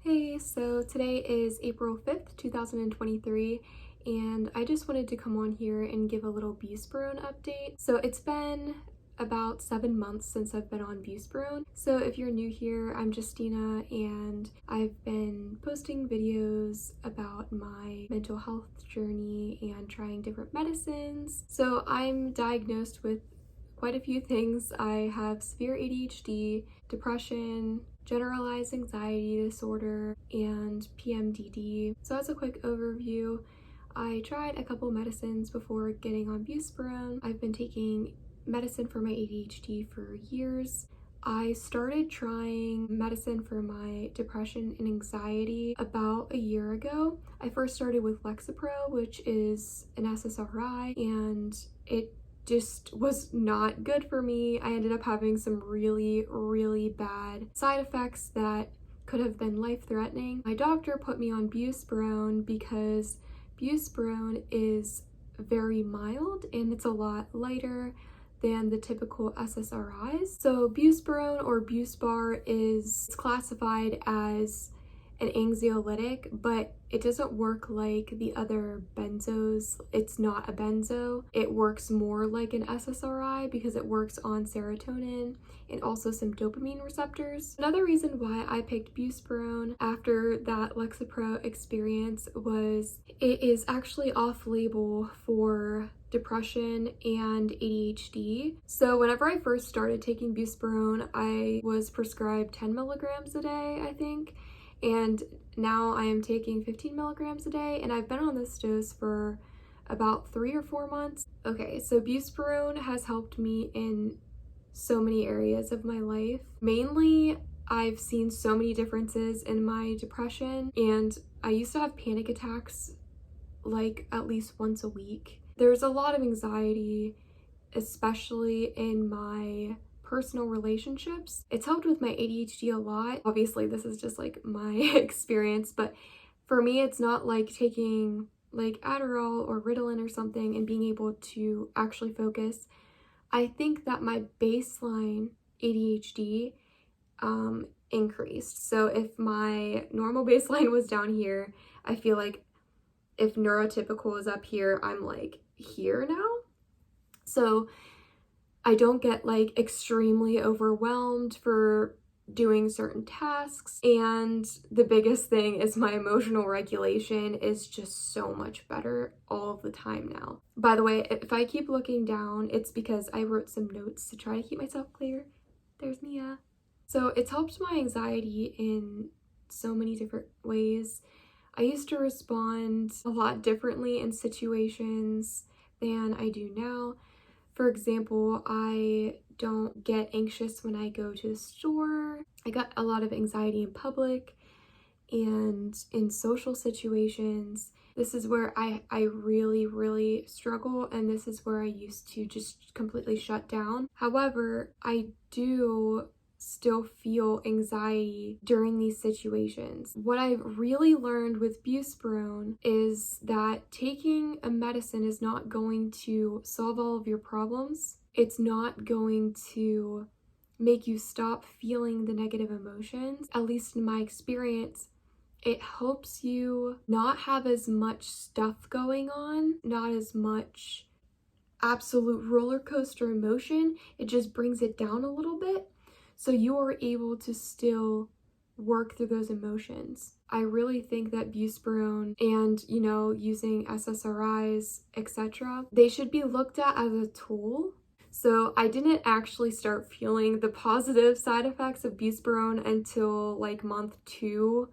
Hey, so today is April 5th, 2023, and I just wanted to come on here and give a little Buspirone update. So it's been about 7 months since I've been on Buspirone. So if you're new here, I'm Justina, and I've been posting videos about my mental health journey and trying different medicines. So I'm diagnosed with quite a few things. I have severe ADHD, depression, generalized anxiety disorder, and PMDD. So as a quick overview, I tried a couple medicines before getting on Buspirone. I've been taking medicine for my ADHD for years. I started trying medicine for my depression and anxiety about a year ago. I first started with Lexapro, which is an SSRI, and it just was not good for me. I ended up having some really bad side effects that could have been life-threatening. My doctor put me on Buspirone because Buspirone is very mild and it's a lot lighter than the typical SSRIs. So Buspirone, or Buspar, is classified as an anxiolytic, but it doesn't work like the other benzos. It's not a benzo. It works more like an SSRI because it works on serotonin and also some dopamine receptors. Another reason why I picked Buspirone after that Lexapro experience was it is actually off-label for depression and ADHD. So whenever I first started taking Buspirone, I was prescribed 10 milligrams a day, I think. And now I am taking 15 milligrams a day, and I've been on this dose for about 3 or 4 months. Okay, so Buspirone has helped me in so many areas of my life. Mainly, I've seen so many differences in my depression, and I used to have panic attacks like at least once a week. There's a lot of anxiety, especially in my personal relationships. It's helped with my ADHD a lot. Obviously, this is just like my experience, but for me, it's not like taking like Adderall or Ritalin or something and being able to actually focus. I think that my baseline ADHD increased. So if my normal baseline was down here, I feel like if neurotypical is up here, I'm like here now. So I don't get like extremely overwhelmed for doing certain tasks, and the biggest thing is my emotional regulation is just so much better all of the time now. By the way, if I keep looking down, it's because I wrote some notes to try to keep myself clear. There's Mia. So it's helped my anxiety in so many different ways. I used to respond a lot differently in situations than I do now. For example, I don't get anxious when I go to the store. I got a lot of anxiety in public and in social situations. This is where I really struggle, and this is where I used to just completely shut down. However, I do still feel anxiety during these situations. What I've really learned with Buspirone is that taking a medicine is not going to solve all of your problems. It's not going to make you stop feeling the negative emotions. At least in my experience, it helps you not have as much stuff going on, not as much absolute roller coaster emotion. It just brings it down a little bit, so you are able to still work through those emotions. I really think that Buspirone and, using SSRIs, etc., they should be looked at as a tool. So I didn't actually start feeling the positive side effects of Buspirone until like month 2,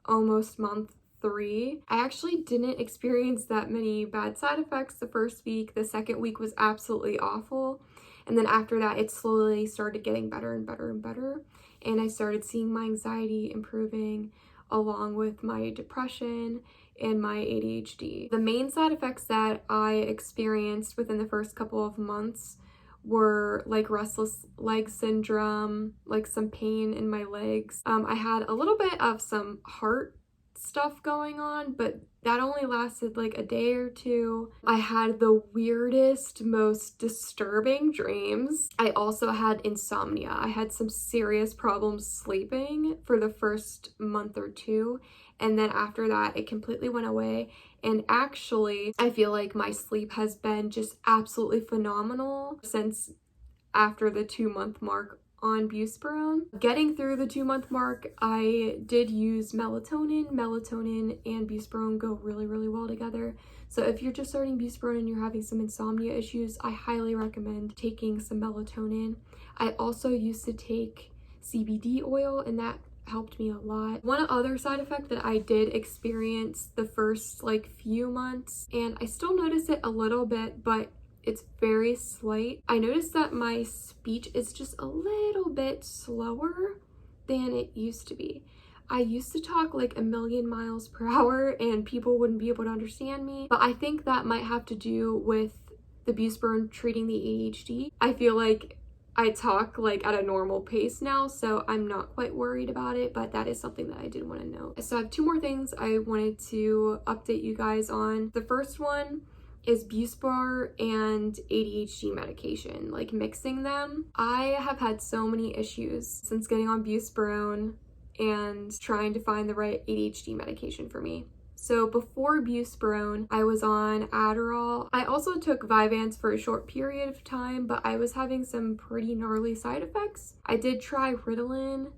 almost month 3. I actually didn't experience that many bad side effects the first week. The second week was absolutely awful. And then after that, it slowly started getting better and better and better. And I started seeing my anxiety improving along with my depression and my ADHD. The main side effects that I experienced within the first couple of months were like restless leg syndrome, like some pain in my legs. I had a little bit of some heart stuff going on, but that only lasted like a day or two. I had the weirdest, most disturbing dreams. I also had insomnia. I had some serious problems sleeping for the first month or two, and then after that, it completely went away. And actually, I feel like my sleep has been just absolutely phenomenal since after the 2-month mark on Buspirone. Getting through the 2-month mark, I did use melatonin. Melatonin and Buspirone go really, really well together. So if you're just starting Buspirone and you're having some insomnia issues, I highly recommend taking some melatonin. I also used to take CBD oil, and that helped me a lot. One other side effect that I did experience the first like few months, and I still notice it a little bit, but it's very slight. I noticed that my speech is just a little bit slower than it used to be. I used to talk like a million miles per hour and people wouldn't be able to understand me, but I think that might have to do with the Buspirone treating the ADHD. I feel like I talk like at a normal pace now, so I'm not quite worried about it, but that is something that I did want to know. So I have 2 more things I wanted to update you guys on. The first one is Buspar and ADHD medication, like mixing them. I have had so many issues since getting on Buspirone and trying to find the right ADHD medication for me. So before Buspirone, I was on Adderall. I also took Vyvanse for a short period of time, but I was having some pretty gnarly side effects. I did try Ritalin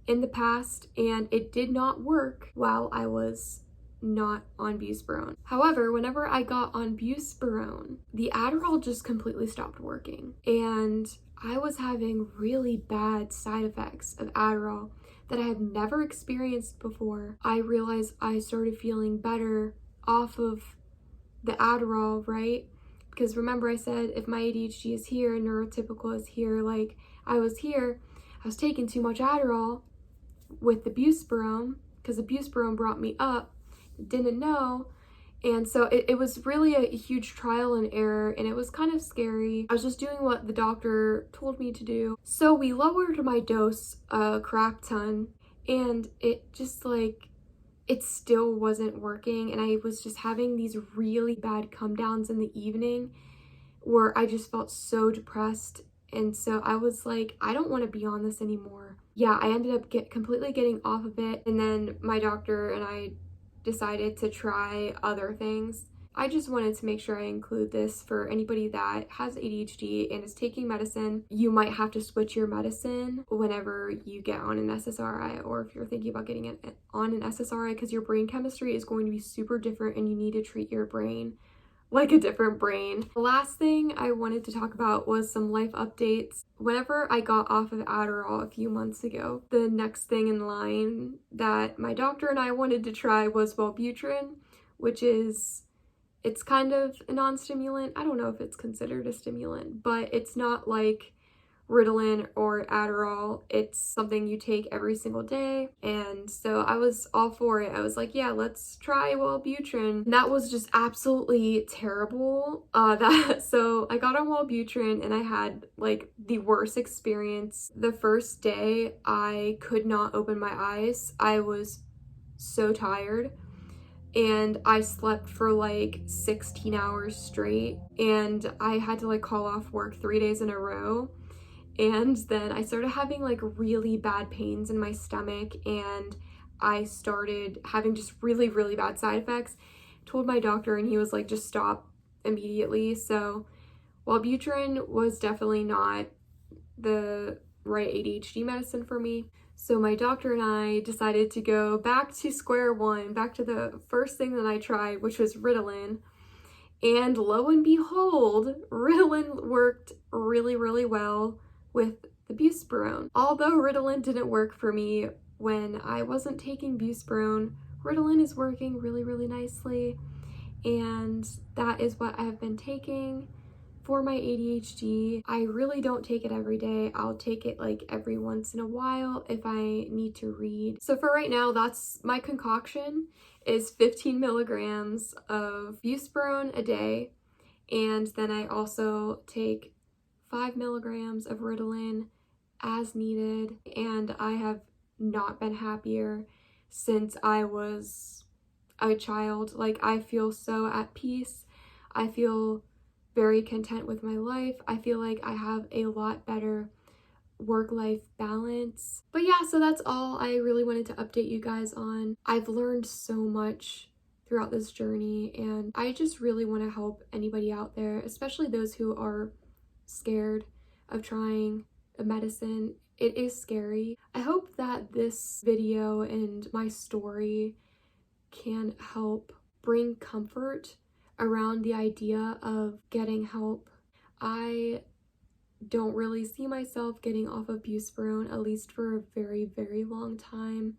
in the past, and it did not work while I was not on Buspirone. However, whenever I got on Buspirone, the Adderall just completely stopped working, and I was having really bad side effects of Adderall that I had never experienced before. I realized I started feeling better off of the Adderall, right? Because remember I said if my ADHD is here and neurotypical is here, like I was here, I was taking too much Adderall with the Buspirone because the Buspirone brought me up, didn't know. And so it was really a huge trial and error, and it was kind of scary. I was just doing what the doctor told me to do. So we lowered my dose a crap ton, and it just like, it still wasn't working. And I was just having these really bad come downs in the evening where I just felt so depressed. And so I was like, I don't want to be on this anymore. Yeah, I ended up completely getting off of it. And then my doctor and I decided to try other things. I just wanted to make sure I include this for anybody that has ADHD and is taking medicine. You might have to switch your medicine whenever you get on an SSRI, or if you're thinking about getting it on an SSRI, because your brain chemistry is going to be super different and you need to treat your brain like a different brain. The last thing I wanted to talk about was some life updates. Whenever I got off of Adderall a few months ago, the next thing in line that my doctor and I wanted to try was Wellbutrin, which is, it's kind of a non-stimulant. I don't know if it's considered a stimulant, but it's not like Ritalin or Adderall. It's something you take every single day. And so I was all for it. I was like, yeah, let's try Wellbutrin. And that was just absolutely terrible. So I got on Wellbutrin and I had like the worst experience. The first day I could not open my eyes. I was so tired. And I slept for like 16 hours straight. And I had to like call off work 3 days in a row. And then I started having like really bad pains in my stomach, and I started having just really, really bad side effects. Told my doctor and he was like, just stop immediately. So Wellbutrin was definitely not the right ADHD medicine for me. So my doctor and I decided to go back to square one, back to the first thing that I tried, which was Ritalin. And lo and behold, Ritalin worked really, really well with the Buspirone. Although Ritalin didn't work for me when I wasn't taking Buspirone, Ritalin is working really, really nicely, and that is what I have been taking for my ADHD. I really don't take it every day. I'll take it like every once in a while if I need to read. So for right now, that's my concoction, is 15 milligrams of Buspirone a day, and then I also take 5 milligrams of Ritalin as needed, and I have not been happier since I was a child. Like, I feel so at peace. I feel very content with my life. I feel like I have a lot better work-life balance. But yeah, so that's all I really wanted to update you guys on. I've learned so much throughout this journey, and I just really want to help anybody out there, especially those who are scared of trying a medicine. It is scary. I hope that this video and my story can help bring comfort around the idea of getting help. I don't really see myself getting off of Buspirone, at least for a very, very long time.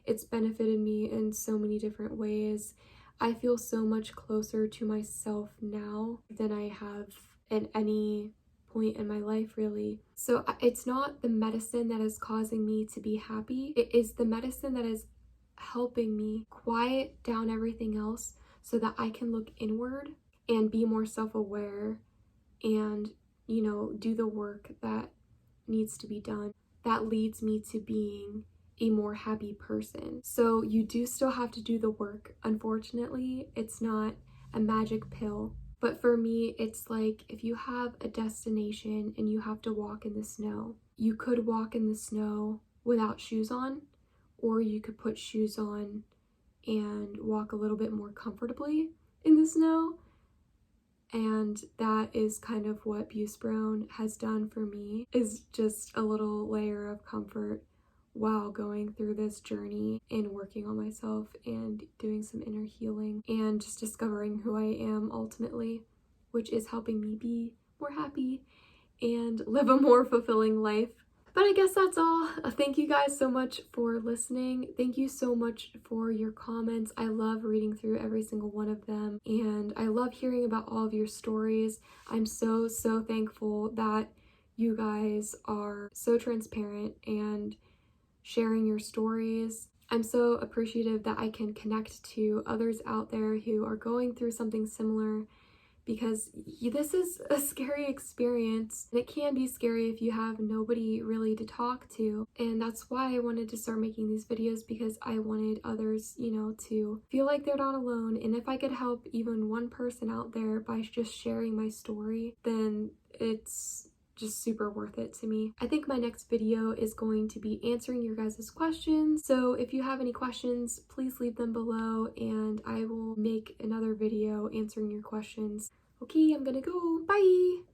It's benefited me in so many different ways. I feel so much closer to myself now than I have at any point in my life, really. So it's not the medicine that is causing me to be happy. It is the medicine that is helping me quiet down everything else so that I can look inward and be more self-aware and, you know, do the work that needs to be done. That leads me to being a more happy person. So you do still have to do the work. Unfortunately, it's not a magic pill. But for me, it's like if you have a destination and you have to walk in the snow, you could walk in the snow without shoes on, or you could put shoes on and walk a little bit more comfortably in the snow. And that is kind of what Buspirone has done for me, is just a little layer of comfort while going through this journey and working on myself and doing some inner healing and just discovering who I am ultimately, which is helping me be more happy and live a more fulfilling life. But I guess that's all. Thank you guys so much for listening. Thank you so much for your comments. I love reading through every single one of them, and I love hearing about all of your stories. I'm so, so thankful that you guys are so transparent and sharing your stories. I'm so appreciative that I can connect to others out there who are going through something similar, because this is a scary experience, and it can be scary if you have nobody really to talk to. And that's why I wanted to start making these videos, because I wanted others, you know, to feel like they're not alone. And if I could help even one person out there by just sharing my story, then it's just super worth it to me. I think my next video is going to be answering your guys' questions. So if you have any questions, please leave them below and I will make another video answering your questions. Okay, I'm gonna go. Bye!